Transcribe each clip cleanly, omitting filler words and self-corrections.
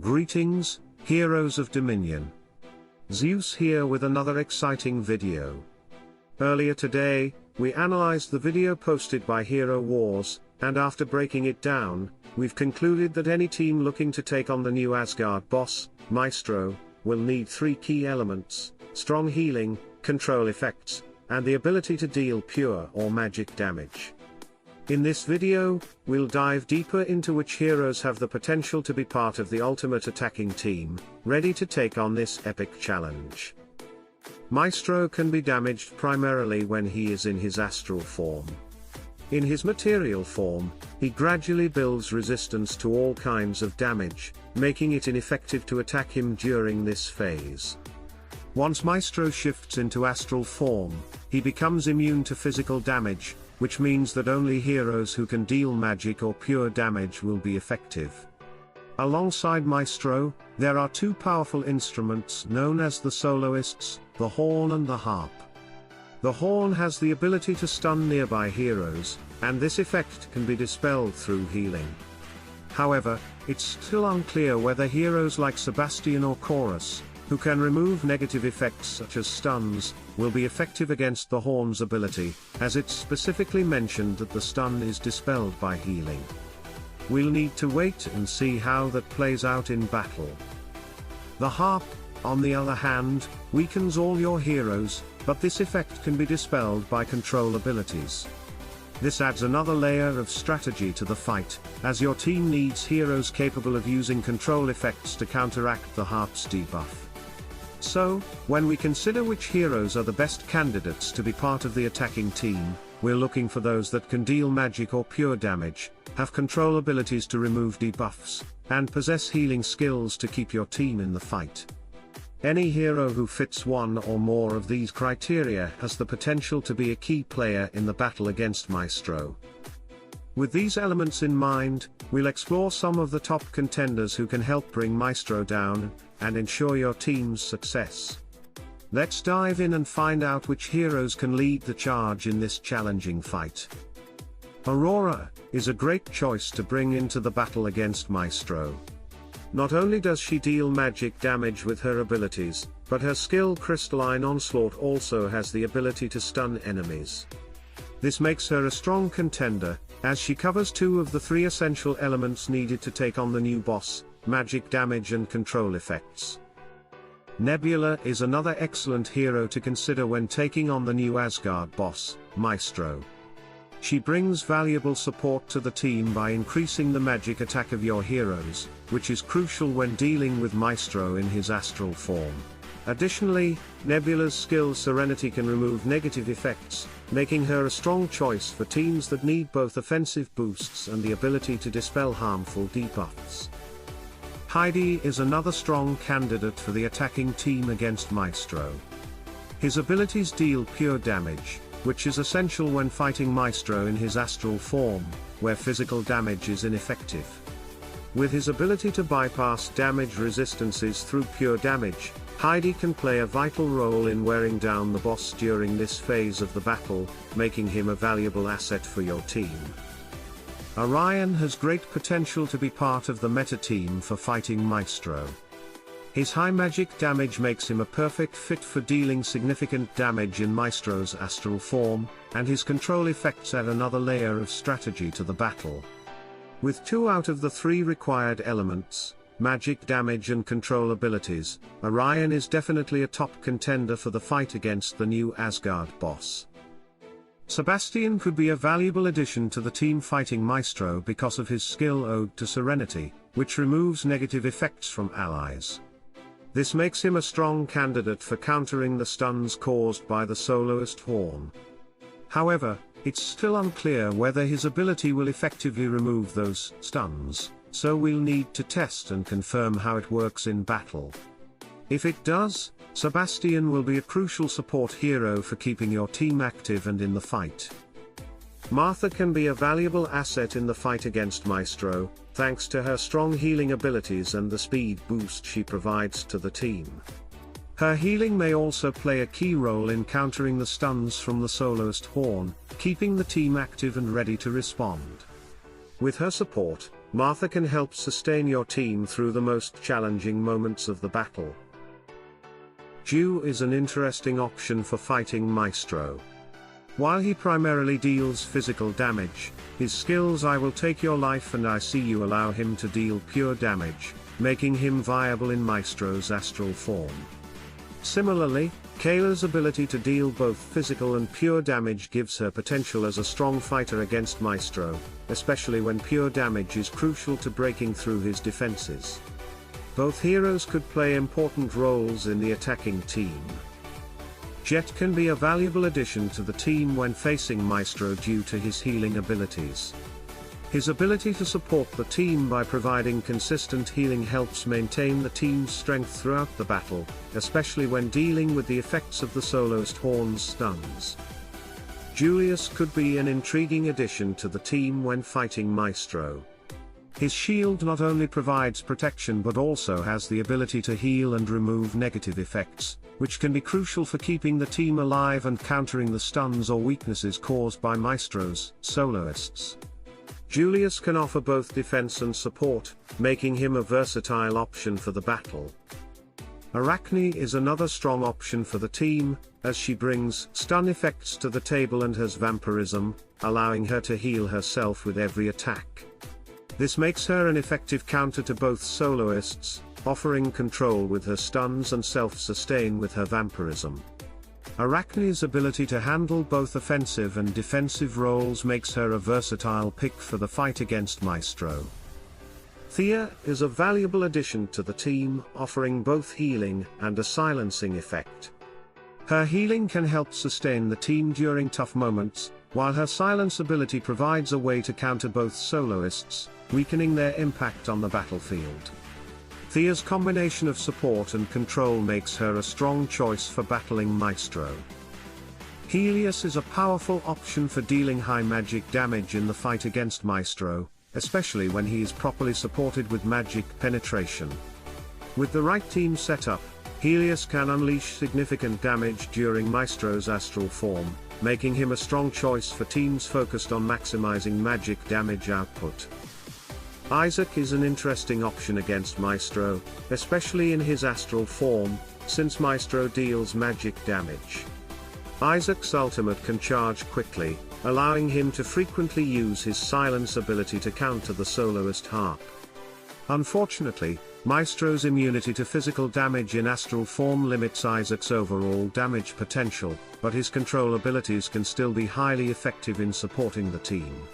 Greetings, heroes of Dominion. Zeus here with another exciting video. Earlier today, we analyzed the video posted by Hero Wars, and after breaking it down, we've concluded that any team looking to take on the new Asgard boss, Maestro, will need three key elements: strong healing, control effects, and the ability to deal pure or magic damage. In this video, we'll dive deeper into which heroes have the potential to be part of the ultimate attacking team, ready to take on this epic challenge. Maestro can be damaged primarily when he is in his astral form. In his material form, he gradually builds resistance to all kinds of damage, making it ineffective to attack him during this phase. Once Maestro shifts into astral form, he becomes immune to physical damage, which means that only heroes who can deal magic or pure damage will be effective. Alongside Maestro, there are two powerful instruments known as the Soloists, the Horn and the Harp. The Horn has the ability to stun nearby heroes, and this effect can be dispelled through healing. However, it's still unclear whether heroes like Sebastian or Chorus, who can remove negative effects such as stuns, will be effective against the Horn's ability, as it's specifically mentioned that the stun is dispelled by healing. We'll need to wait and see how that plays out in battle. The Harp, on the other hand, weakens all your heroes, but this effect can be dispelled by control abilities. This adds another layer of strategy to the fight, as your team needs heroes capable of using control effects to counteract the Harp's debuff. So, when we consider which heroes are the best candidates to be part of the attacking team, we're looking for those that can deal magic or pure damage, have control abilities to remove debuffs, and possess healing skills to keep your team in the fight. Any hero who fits one or more of these criteria has the potential to be a key player in the battle against Maestro. With these elements in mind, we'll explore some of the top contenders who can help bring Maestro down, and ensure your team's success. Let's dive in and find out which heroes can lead the charge in this challenging fight. Aurora is a great choice to bring into the battle against Maestro. Not only does she deal magic damage with her abilities, but her skill Crystalline Onslaught also has the ability to stun enemies. This makes her a strong contender, as she covers two of the three essential elements needed to take on the new boss: magic damage and control effects. Nebula is another excellent hero to consider when taking on the new Asgard boss, Maestro. She brings valuable support to the team by increasing the magic attack of your heroes, which is crucial when dealing with Maestro in his astral form. Additionally, Nebula's skill Serenity can remove negative effects, making her a strong choice for teams that need both offensive boosts and the ability to dispel harmful debuffs. Heidi is another strong candidate for the attacking team against Maestro. His abilities deal pure damage, which is essential when fighting Maestro in his astral form, where physical damage is ineffective. With his ability to bypass damage resistances through pure damage, Heidi can play a vital role in wearing down the boss during this phase of the battle, making him a valuable asset for your team. Orion has great potential to be part of the meta team for fighting Maestro. His high magic damage makes him a perfect fit for dealing significant damage in Maestro's astral form, and his control effects add another layer of strategy to the battle. With two out of the three required elements, magic damage and control abilities, Orion is definitely a top contender for the fight against the new Asgard boss. Sebastian could be a valuable addition to the team fighting Maestro because of his skill Ode to Serenity, which removes negative effects from allies. This makes him a strong candidate for countering the stuns caused by the Soloist Horn. However, it's still unclear whether his ability will effectively remove those stuns, so we'll need to test and confirm how it works in battle. If it does, Sebastian will be a crucial support hero for keeping your team active and in the fight. Martha can be a valuable asset in the fight against Maestro, thanks to her strong healing abilities and the speed boost she provides to the team. Her healing may also play a key role in countering the stuns from the Soloist Horn, keeping the team active and ready to respond. With her support, Martha can help sustain your team through the most challenging moments of the battle. Dew is an interesting option for fighting Maestro. While he primarily deals physical damage, his skills I will take your life and I see you allow him to deal pure damage, making him viable in Maestro's astral form. Similarly, Kayla's ability to deal both physical and pure damage gives her potential as a strong fighter against Maestro, especially when pure damage is crucial to breaking through his defenses. Both heroes could play important roles in the attacking team. Jet can be a valuable addition to the team when facing Maestro due to his healing abilities. His ability to support the team by providing consistent healing helps maintain the team's strength throughout the battle, especially when dealing with the effects of the Soloist Horn's stuns. Julius could be an intriguing addition to the team when fighting Maestro. His shield not only provides protection but also has the ability to heal and remove negative effects, which can be crucial for keeping the team alive and countering the stuns or weaknesses caused by Maestro's soloists. Julius can offer both defense and support, making him a versatile option for the battle. Arachne is another strong option for the team, as she brings stun effects to the table and has vampirism, allowing her to heal herself with every attack. This makes her an effective counter to both soloists, offering control with her stuns and self-sustain with her vampirism. Arachne's ability to handle both offensive and defensive roles makes her a versatile pick for the fight against Maestro. Thea is a valuable addition to the team, offering both healing and a silencing effect. Her healing can help sustain the team during tough moments, while her silence ability provides a way to counter both soloists, weakening their impact on the battlefield. Thea's combination of support and control makes her a strong choice for battling Maestro. Helios is a powerful option for dealing high magic damage in the fight against Maestro, especially when he is properly supported with magic penetration. With the right team setup, Helios can unleash significant damage during Maestro's astral form, making him a strong choice for teams focused on maximizing magic damage output. Isaac is an interesting option against Maestro, especially in his astral form, since Maestro deals magic damage. Isaac's ultimate can charge quickly, allowing him to frequently use his silence ability to counter the Soloist Harp. Unfortunately, Maestro's immunity to physical damage in astral form limits Isaac's overall damage potential, but his control abilities can still be highly effective in supporting the team.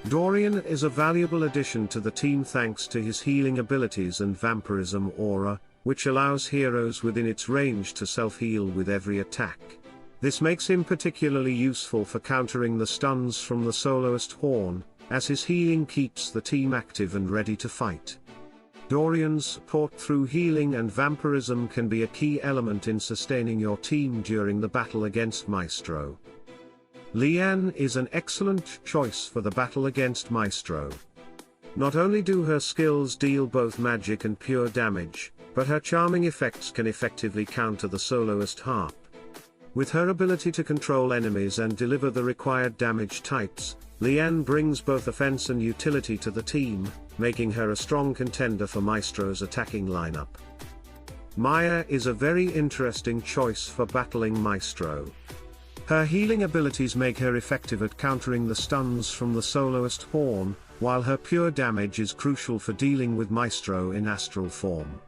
Dorian is a valuable addition to the team thanks to his healing abilities and vampirism aura, which allows heroes within its range to self-heal with every attack. This makes him particularly useful for countering the stuns from the Soloist Horn, as his healing keeps the team active and ready to fight. Dorian's support through healing and vampirism can be a key element in sustaining your team during the battle against Maestro. Leanne is an excellent choice for the battle against Maestro. Not only do her skills deal both magic and pure damage, but her charming effects can effectively counter the Soloist Harp. With her ability to control enemies and deliver the required damage types, Leanne brings both offense and utility to the team, making her a strong contender for Maestro's attacking lineup. Maya is a very interesting choice for battling Maestro. Her healing abilities make her effective at countering the stuns from the Soloist Horn, while her pure damage is crucial for dealing with Maestro in astral form.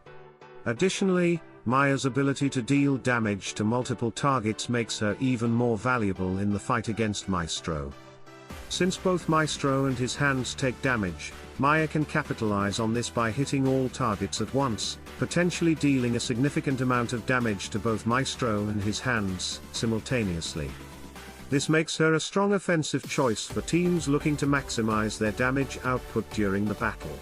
Additionally, Maya's ability to deal damage to multiple targets makes her even more valuable in the fight against Maestro. Since both Maestro and his hands take damage, Maya can capitalize on this by hitting all targets at once, potentially dealing a significant amount of damage to both Maestro and his hands simultaneously. This makes her a strong offensive choice for teams looking to maximize their damage output during the battle.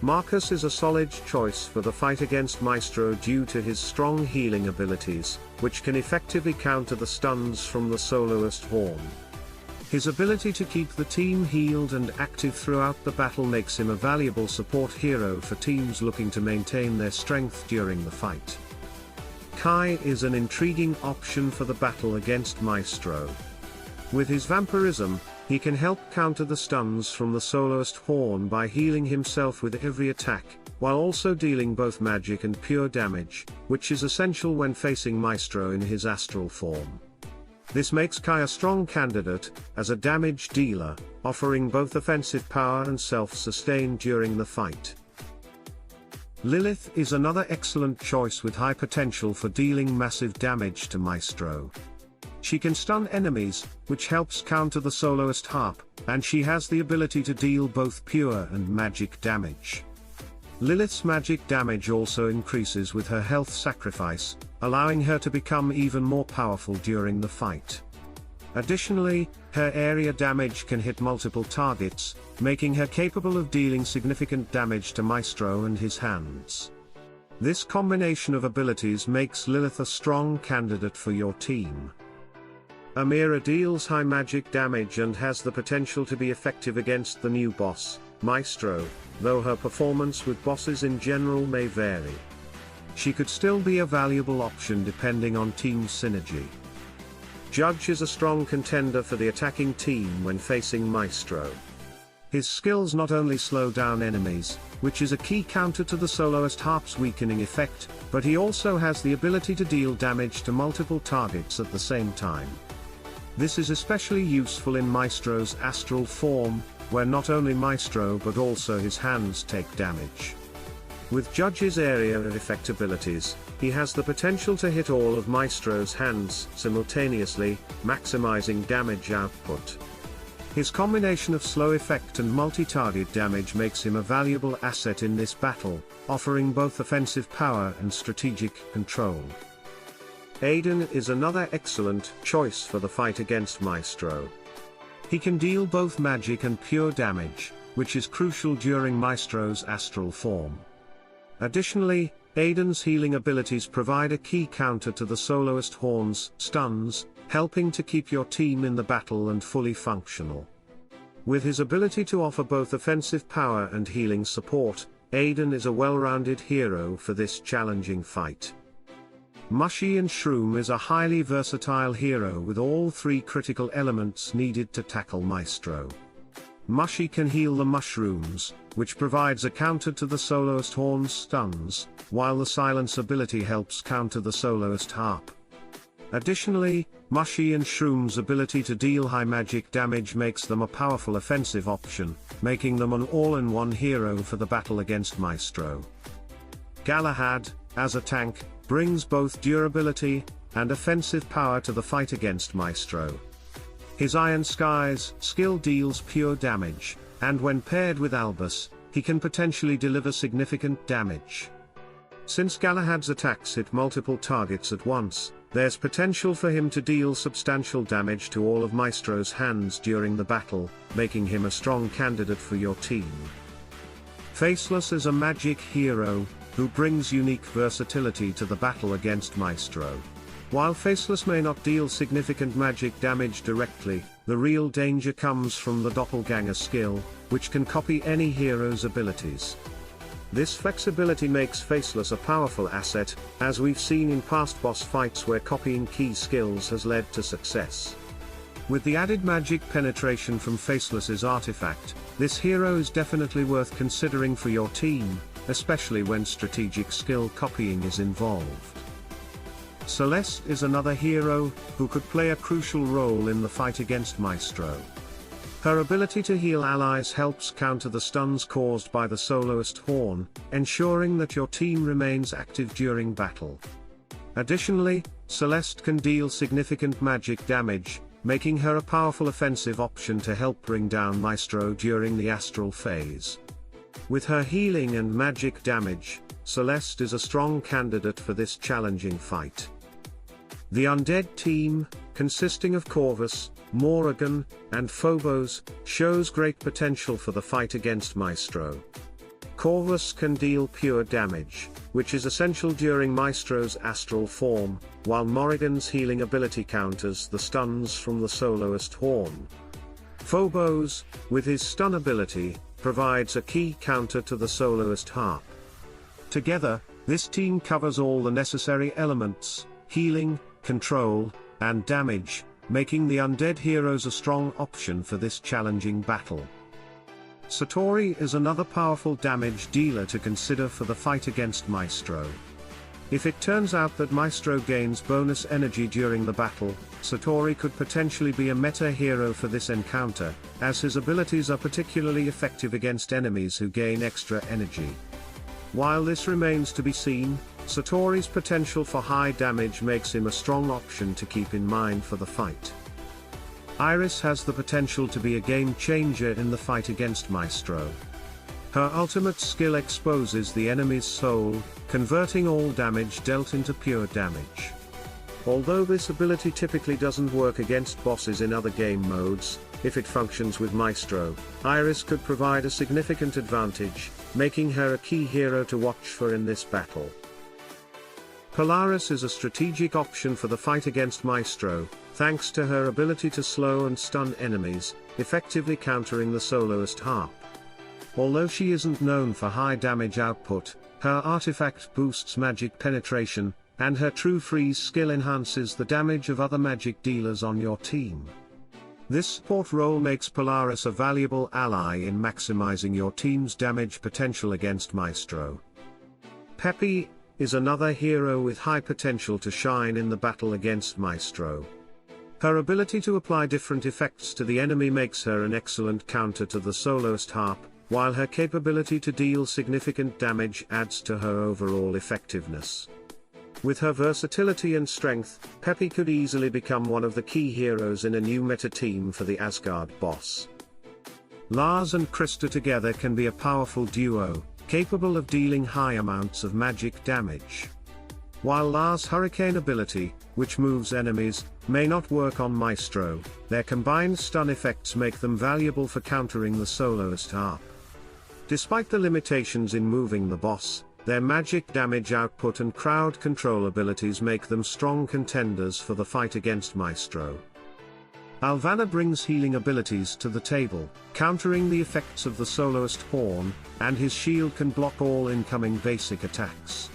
Marcus is a solid choice for the fight against Maestro due to his strong healing abilities, which can effectively counter the stuns from the Soloist Horn. His ability to keep the team healed and active throughout the battle makes him a valuable support hero for teams looking to maintain their strength during the fight. Kai is an intriguing option for the battle against Maestro. With his vampirism, He can help counter the stuns from the Soloist Horn by healing himself with every attack, while also dealing both magic and pure damage, which is essential when facing Maestro in his astral form. This makes Kai a strong candidate as a damage dealer, offering both offensive power and self-sustain during the fight. Lilith is another excellent choice with high potential for dealing massive damage to Maestro. She can stun enemies, which helps counter the Soloist Harp, and she has the ability to deal both pure and magic damage. Lilith's magic damage also increases with her health sacrifice, allowing her to become even more powerful during the fight. Additionally, her area damage can hit multiple targets, making her capable of dealing significant damage to Maestro and his hands. This combination of abilities makes Lilith a strong candidate for your team. Amira deals high magic damage and has the potential to be effective against the new boss, Maestro, though her performance with bosses in general may vary. She could still be a valuable option depending on team synergy. Judge is a strong contender for the attacking team when facing Maestro. His skills not only slow down enemies, which is a key counter to the Soloist Harp's weakening effect, but he also has the ability to deal damage to multiple targets at the same time. This is especially useful in Maestro's astral form, where not only Maestro but also his hands take damage. With Judge's area of effect abilities, he has the potential to hit all of Maestro's hands simultaneously, maximizing damage output. His combination of slow effect and multi-target damage makes him a valuable asset in this battle, offering both offensive power and strategic control. Aiden is another excellent choice for the fight against Maestro. He can deal both magic and pure damage, which is crucial during Maestro's astral form. Additionally, Aiden's healing abilities provide a key counter to the Soloist Horn's stuns, helping to keep your team in the battle and fully functional. With his ability to offer both offensive power and healing support, Aiden is a well-rounded hero for this challenging fight. Mushy and Shroom is a highly versatile hero with all three critical elements needed to tackle Maestro. Mushy can heal the mushrooms, which provides a counter to the Soloist Horn's stuns, while the Silence ability helps counter the Soloist Harp. Additionally, Mushy and Shroom's ability to deal high magic damage makes them a powerful offensive option, making them an all-in-one hero for the battle against Maestro. Galahad, as a tank, brings both durability and offensive power to the fight against Maestro. His Iron Skies skill deals pure damage, and when paired with Albus, he can potentially deliver significant damage. Since Galahad's attacks hit multiple targets at once, there's potential for him to deal substantial damage to all of Maestro's hands during the battle, making him a strong candidate for your team. Faceless is a magic hero, who brings unique versatility to the battle against Maestro. While Faceless may not deal significant magic damage directly, the real danger comes from the Doppelganger skill, which can copy any hero's abilities. This flexibility makes Faceless a powerful asset, as we've seen in past boss fights where copying key skills has led to success. With the added magic penetration from Faceless's artifact, this hero is definitely worth considering for your team, especially when strategic skill copying is involved. Celeste is another hero, who could play a crucial role in the fight against Maestro. Her ability to heal allies helps counter the stuns caused by the Soloist Horn, ensuring that your team remains active during battle. Additionally, Celeste can deal significant magic damage, making her a powerful offensive option to help bring down Maestro during the astral phase. With her healing and magic damage, Celeste is a strong candidate for this challenging fight. The Undead team, consisting of Corvus, Morrigan, and Phobos, shows great potential for the fight against Maestro. Corvus can deal pure damage, which is essential during Maestro's astral form, while Morrigan's healing ability counters the stuns from the Soloist Horn. Phobos, with his stun ability, provides a key counter to the Soloist Harp. Together, this team covers all the necessary elements: healing, control, and damage, making the undead heroes a strong option for this challenging battle. Satori is another powerful damage dealer to consider for the fight against Maestro. If it turns out that Maestro gains bonus energy during the battle, Satori could potentially be a meta hero for this encounter, as his abilities are particularly effective against enemies who gain extra energy. While this remains to be seen, Satori's potential for high damage makes him a strong option to keep in mind for the fight. Iris has the potential to be a game changer in the fight against Maestro. Her ultimate skill exposes the enemy's soul, converting all damage dealt into pure damage. Although this ability typically doesn't work against bosses in other game modes, if it functions with Maestro, Iris could provide a significant advantage, making her a key hero to watch for in this battle. Polaris is a strategic option for the fight against Maestro, thanks to her ability to slow and stun enemies, effectively countering the Soloist Harp. Although she isn't known for high damage output, her artifact boosts magic penetration, and her True Freeze skill enhances the damage of other magic dealers on your team. This support role makes Polaris a valuable ally in maximizing your team's damage potential against Maestro. Peppy is another hero with high potential to shine in the battle against Maestro. Her ability to apply different effects to the enemy makes her an excellent counter to the Soloist Harp, while her capability to deal significant damage adds to her overall effectiveness. With her versatility and strength, Peppy could easily become one of the key heroes in a new meta team for the Asgard boss. Lars and Krista together can be a powerful duo, capable of dealing high amounts of magic damage. While Lars' Hurricane ability, which moves enemies, may not work on Maestro, their combined stun effects make them valuable for countering the Soloist Harp. Despite the limitations in moving the boss, their magic damage output and crowd control abilities make them strong contenders for the fight against Maestro. Alvanna brings healing abilities to the table, countering the effects of the Soloist Horn, and his shield can block all incoming basic attacks.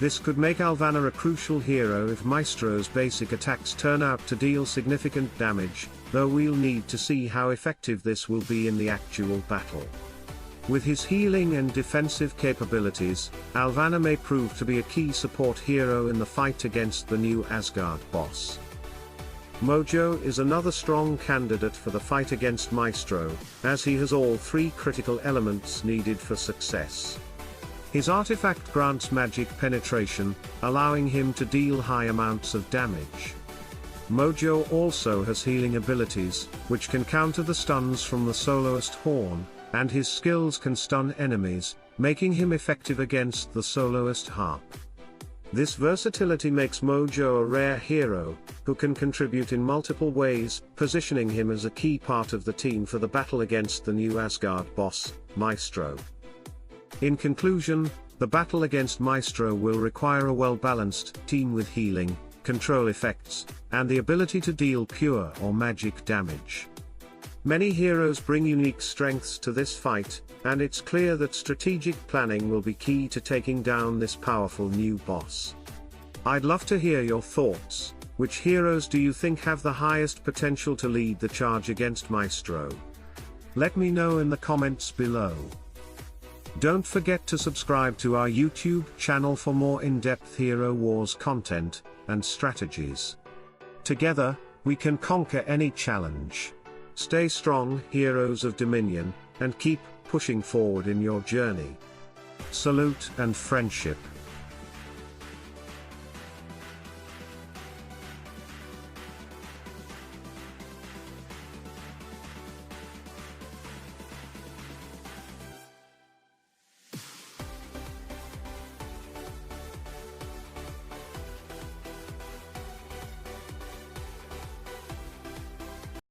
This could make Alvanna a crucial hero if Maestro's basic attacks turn out to deal significant damage, though we'll need to see how effective this will be in the actual battle. With his healing and defensive capabilities, Alvanna may prove to be a key support hero in the fight against the new Asgard boss. Mojo is another strong candidate for the fight against Maestro, as he has all three critical elements needed for success. His artifact grants magic penetration, allowing him to deal high amounts of damage. Mojo also has healing abilities, which can counter the stuns from the Soloist Horn, and his skills can stun enemies, making him effective against the Soloist Harp. This versatility makes Mojo a rare hero, who can contribute in multiple ways, positioning him as a key part of the team for the battle against the new Asgard boss, Maestro. In conclusion, the battle against Maestro will require a well-balanced team with healing, control effects, and the ability to deal pure or magic damage. Many heroes bring unique strengths to this fight, and it's clear that strategic planning will be key to taking down this powerful new boss. I'd love to hear your thoughts. Which heroes do you think have the highest potential to lead the charge against Maestro? Let me know in the comments below. Don't forget to subscribe to our YouTube channel for more in-depth Hero Wars content and strategies. Together, we can conquer any challenge. Stay strong, heroes of Dominion, and keep pushing forward in your journey. Salute and friendship.